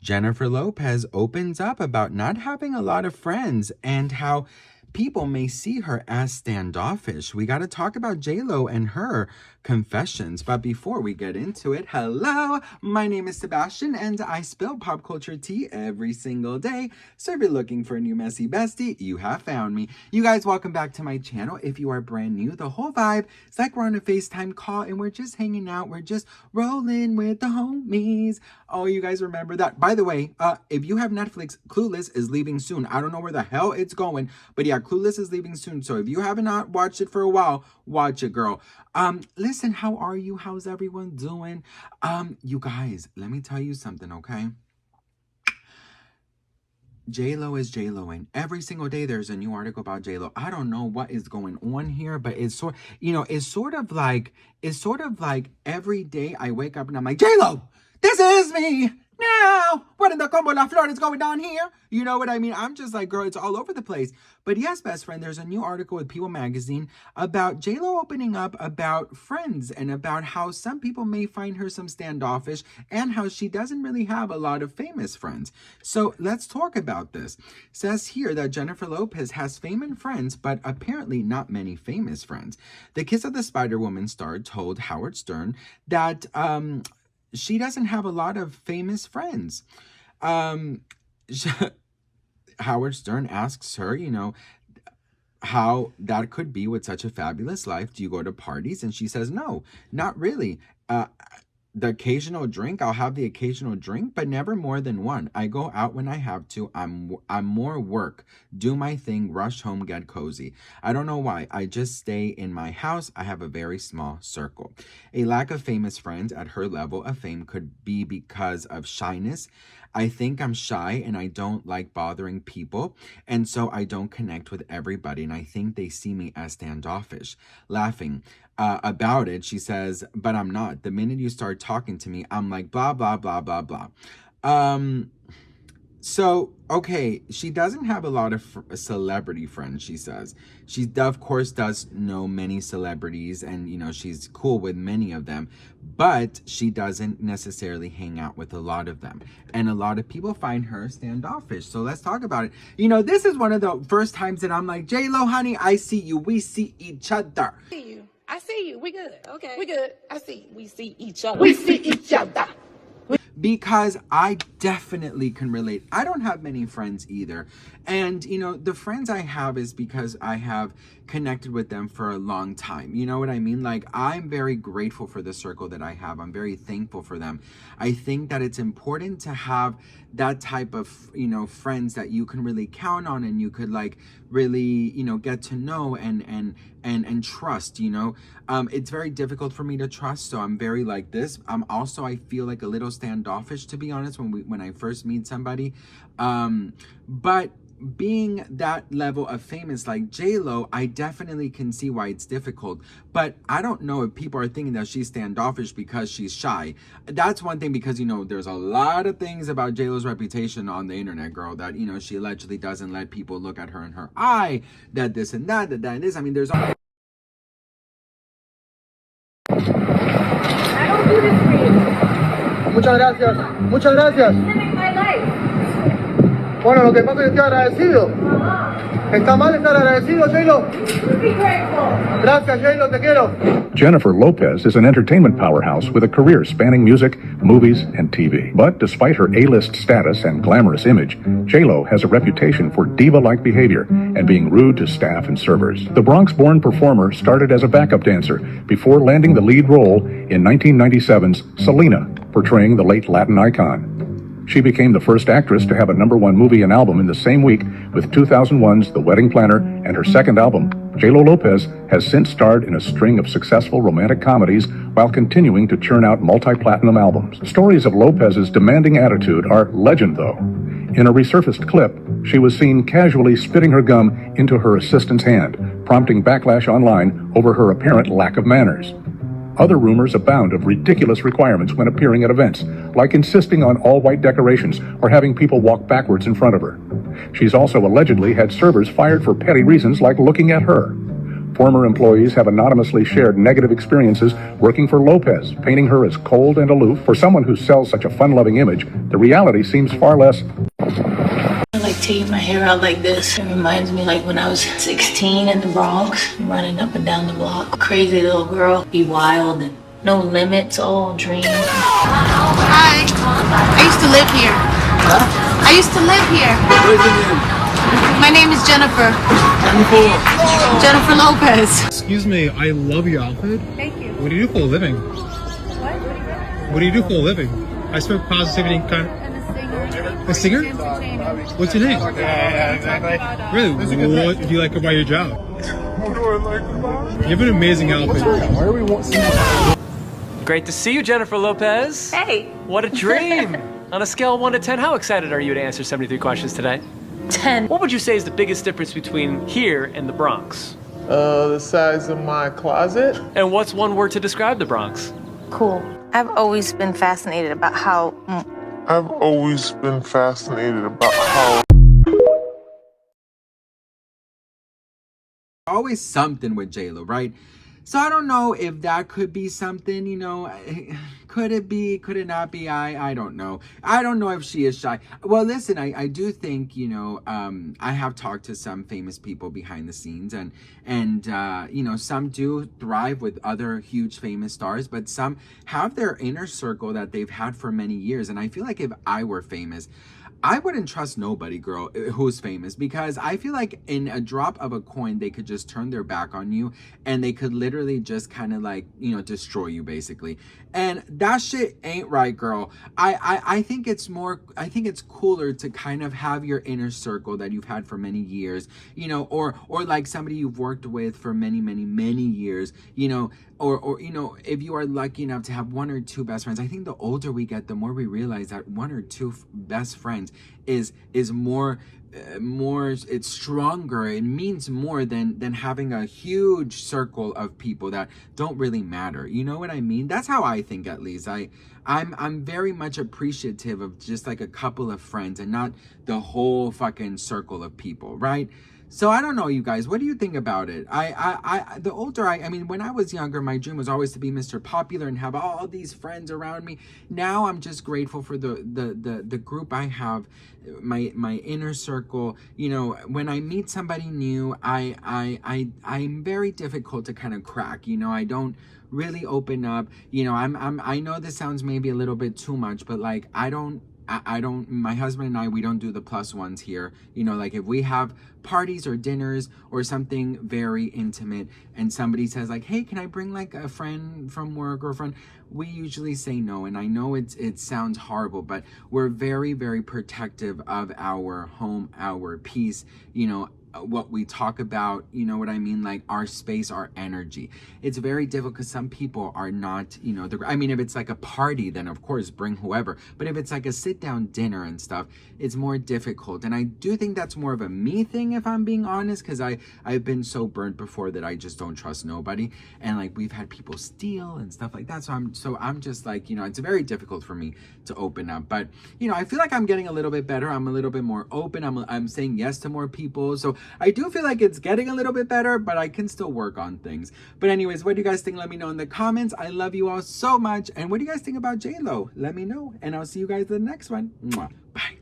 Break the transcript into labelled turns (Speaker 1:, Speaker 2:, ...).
Speaker 1: Jennifer Lopez opens up about not having a lot of friends and how people may see her as standoffish. We got to talk about J-Lo and her confessions. But before we get into it, hello, my name is Sebastian and I spill pop culture tea every single day. So if you're looking for a new messy bestie, you have found me. You guys, welcome back to my channel. If you are brand new, the whole vibe is like we're on a FaceTime call and we're just hanging out. We're just rolling with the homies. Oh, you guys remember that? By the way, if you have Netflix, Clueless is leaving soon. I don't know where the hell it's going, but yeah, Clueless is leaving soon. So if you have not watched it for a while, watch it, girl. Listen, how are you? How's everyone doing? You guys, let me tell you something, okay? J-Lo is J-Lo, and every single day there's a new article about J-Lo. I don't know what is going on here, but it's sort of like every day I wake up and I'm like, J-Lo, this is me. Now, what in the combo la flor is going on here? You know what I mean? I'm just like, girl, it's all over the place. But yes, best friend, there's a new article with People Magazine about J-Lo opening up about friends and about how some people may find her some standoffish and how she doesn't really have a lot of famous friends. So let's talk about this. It says here that Jennifer Lopez has famous friends, but apparently not many famous friends. The Kiss of the Spider-Woman star told Howard Stern that she doesn't have a lot of famous friends. Howard Stern asks her, how that could be with such a fabulous life. Do you go to parties? And she says, no, not really. The occasional drink, I'll have the occasional drink, but never more than one. I go out when I have to. I'm more work, do my thing, rush home, get cozy. I don't know why. I just stay in my house. I have a very small circle. A lack of famous friends at her level of fame could be because of shyness. I think I'm shy and I don't like bothering people, and so I don't connect with everybody, and I think they see me as standoffish. Laughing about it, she says, but I'm not. The minute you start talking to me, I'm like, blah, blah, blah, blah, blah. So, okay, she doesn't have a lot of celebrity friends, she says. She, of course, does know many celebrities and, she's cool with many of them, but she doesn't necessarily hang out with a lot of them. And a lot of people find her standoffish. So let's talk about it. This is one of the first times that I'm like, J-Lo, honey, I see you. We see each other.
Speaker 2: I see you. We good. Okay. We good. I see you. We see each other. We see each other.
Speaker 1: Because I definitely can relate. I don't have many friends either. And, the friends I have is because I have connected with them for a long time. You know what I mean? Like, I'm very grateful for the circle that I have. I'm very thankful for them. I think that it's important to have that type of, friends that you can really count on and you could like really, get to know and trust, It's very difficult for me to trust. So I'm very like this. I feel like a little standoffish, to be honest, when I first meet somebody. But being that level of famous like J-Lo, I definitely can see why it's difficult. But I don't know if people are thinking that she's standoffish because she's shy. That's one thing, because, there's a lot of things about J-Lo's reputation on the internet, girl, that, she allegedly doesn't let people look at her in her eye, that this and that and this. I mean, there's all...
Speaker 3: I don't do this for you.
Speaker 4: Muchas gracias. Muchas gracias.
Speaker 3: Living my life.
Speaker 4: Bueno, lo que pasa es que estoy agradecido. ¿Está mal estar agradecido, J-Lo?
Speaker 3: Be grateful.
Speaker 4: Gracias, J-Lo, te quiero.
Speaker 5: Jennifer Lopez is an entertainment powerhouse with a career spanning music, movies, and TV. But despite her A-list status and glamorous image, J-Lo has a reputation for diva-like behavior and being rude to staff and servers. The Bronx-born performer started as a backup dancer before landing the lead role in 1997's Selena, portraying the late Latin icon. She became the first actress to have a #1 movie and album in the same week with 2001's The Wedding Planner and her second album. J-Lo Lopez has since starred in a string of successful romantic comedies while continuing to churn out multi-platinum albums. Stories of Lopez's demanding attitude are legend, though. In a resurfaced clip, she was seen casually spitting her gum into her assistant's hand, prompting backlash online over her apparent lack of manners. Other rumors abound of ridiculous requirements when appearing at events, like insisting on all-white decorations or having people walk backwards in front of her. She's also allegedly had servers fired for petty reasons like looking at her. Former employees have anonymously shared negative experiences working for Lopez, painting her as cold and aloof. For someone who sells such a fun-loving image, the reality seems far less.
Speaker 6: I like taking my hair out like this. It reminds me like when I was 16 in the Bronx, running up and down the block. Crazy little girl, be wild and no limits, all dreams.
Speaker 7: Hi, I used to live here. I used to live here.
Speaker 1: What's your name?
Speaker 7: My name is Jennifer. Jennifer Lopez.
Speaker 8: Excuse me, I love your outfit.
Speaker 3: Thank you.
Speaker 8: What do you do for a living?
Speaker 3: What?
Speaker 8: What do you do for a living? I spoke positivity kind
Speaker 3: I'm a
Speaker 8: A singer?
Speaker 3: singer?
Speaker 8: What's your name?
Speaker 4: Yeah, exactly.
Speaker 8: Really? What do you like about your job?
Speaker 4: What do I like about it?
Speaker 8: You have an amazing outfit.
Speaker 4: Why are we wanting
Speaker 9: Great to see you, Jennifer Lopez.
Speaker 6: Hey.
Speaker 9: What a dream. On a scale of 1 to 10, how excited are you to answer 73 questions today?
Speaker 6: 10.
Speaker 9: What would you say is the biggest difference between here and the Bronx?
Speaker 10: The size of my closet.
Speaker 9: And what's one word to describe the Bronx?
Speaker 6: Cool. I've always been fascinated about how
Speaker 1: Always something with J-Lo, right? So I don't know if that could be something, you know, could it be, could it not be? I don't know. I don't know if she is shy. Well, listen, I do think, you know, I have talked to some famous people behind the scenes and you know, some do thrive with other huge famous stars, but some have their inner circle that they've had for many years. And I feel like if I were famous, I wouldn't trust nobody, girl, who's famous, because I feel like in a drop of a coin, they could just turn their back on you and they could literally just kind of like, you know, destroy you basically. And that shit ain't right, girl. I think it's more, I think it's cooler to kind of have your inner circle that you've had for many years, you know, or like somebody you've worked with for many years, you know, or you know, if you are lucky enough to have 1 or 2 best friends. I think the older we get, the more we realize that 1 or 2 best friends is more it's stronger. It means more than having a huge circle of people that don't really matter. You know what I mean? That's how I think, at least. I'm very much appreciative of just like a couple of friends and not the whole fucking circle of people, right? So I don't know, you guys, what do you think about it? The older I mean, when I was younger, my dream was always to be Mr. Popular and have all these friends around me. Now I'm just grateful for the group I have, my inner circle. You know, when I meet somebody new, I'm very difficult to kind of crack. You know, I don't really open up. You know, I know this sounds maybe a little bit too much, but like I don't, my husband and I, we don't do the plus ones here. You know, like if we have parties or dinners or something very intimate and somebody says like, hey, can I bring like a friend from work or a friend? We usually say no. And I know it sounds horrible, but we're very, very protective of our home, our peace, you know, what we talk about, you know what I mean? Like our space, our energy. It's very difficult because some people are not, you know, I mean, if it's like a party, then of course bring whoever. But if it's like a sit down dinner and stuff, it's more difficult. And I do think that's more of a me thing, if I'm being honest, because I've been so burnt before that I just don't trust nobody. And like we've had people steal and stuff like that. So I'm just like, you know, it's very difficult for me to open up. But, you know, I feel like I'm getting a little bit better. I'm a little bit more open. I'm saying yes to more people. So I do feel like it's getting a little bit better, but I can still work on things. But anyways, what do you guys think? Let me know in the comments. I love you all so much. And what do you guys think about J-Lo? Let me know. And I'll see you guys in the next one. Mwah. Bye.